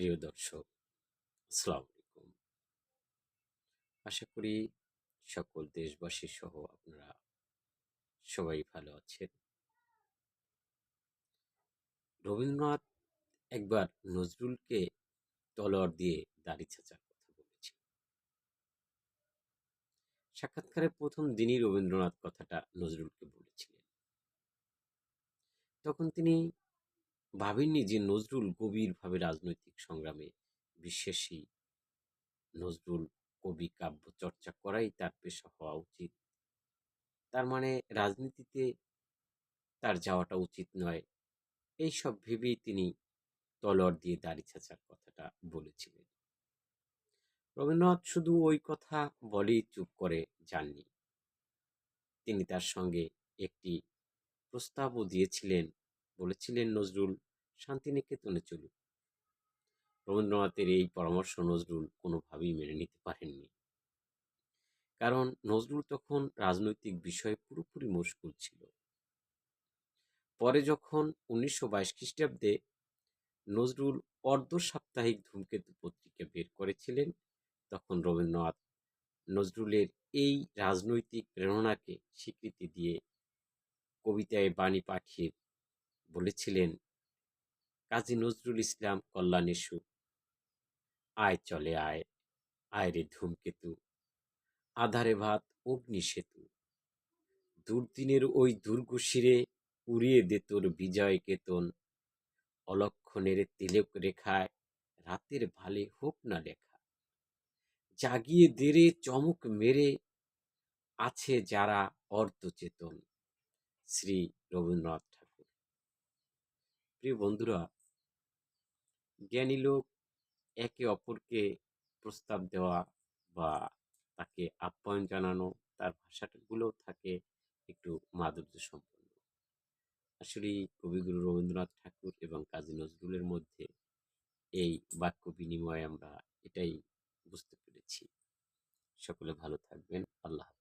প্রিয় দর্শক, আসসালামু আলাইকুম। আশা করি সকল দেশবাসী সহ আপনারা সবাই ভালো আছেন। রবীন্দ্রনাথ একবার নজরুলকে তলোয়ার দিয়ে দাড়ি চাচার কথা বলেছেন। সাক্ষাৎকারের প্রথম দিনই রবীন্দ্রনাথ কথাটা নজরুলকে বলেছিলেন। তখন তিনি ভাবেননি যে নজরুল গভীরভাবে রাজনৈতিক সংগ্রামে বিশ্বাসী। নজরুল কবি কাব্য চর্চা করাই তার পেশা হওয়া উচিত। তার মানে রাজনীতিতে তার যাওয়াটা উচিত নয়। এইসব ভেবেই তিনি তলোয়ার দিয়ে দাড়ি চাচার কথাটা বলেছিলেন। রবীন্দ্রনাথ শুধু ওই কথা বলেই চুপ করে যাননি। তিনি তার সঙ্গে একটি প্রস্তাবও দিয়েছিলেন। বলেছিলেন, নজরুল শান্তিনিকেতনে চলুন। রবীন্দ্রনাথের এই পরামর্শ নজরুল কোনোভাবেই মেনে নিতে পারেননি। কারণ নজরুল তখন রাজনৈতিক বিষয়ে পুরোপুরি মশগুল ছিল। পরে যখন 1922 খ্রিস্টাব্দে নজরুল অর্ধ সাপ্তাহিক ধূমকেতু পত্রিকা বের করেছিলেন, তখন রবীন্দ্রনাথ নজরুলের এই রাজনৈতিক প্রেরণাকে স্বীকৃতি দিয়ে কবিতায় বাণী পাঠিয়ে বলেছিলেন, কাজী নজরুল ইসলাম কল্যাণেশু, আয় চলে আয়, আয় রে ধূমকেতু, আধারে ভাত অগ্নি সেতু, দুর্দিনের ওই দুর্গ শিরে উড়িয়ে দে তোর বিজয় কেতন, অলক্ষণের তিলক রেখায় রাতের ভালে হোক না লেখা, জাগিয়ে দেরে চমক মেরে আছে যারা অর্ধচেতন। শ্রী রবীন্দ্রনাথ ঠাকুর। প্রিয় বন্ধুরা, জ্ঞানী লোক একে অপরকে প্রস্তাব দেওয়া বা তাকে আপ্যায়ন জানানো, তার ভাষাগুলোও থাকে একটু মাধুর্য সম্পন্ন। আসলে কবিগুরু রবীন্দ্রনাথ ঠাকুর এবং কাজী নজরুলের মধ্যে এই বাক্য বিনিময়ে আমরা এটাই বুঝতে পেরেছি। সকলে ভালো থাকবেন। আল্লাহ হাফেজ।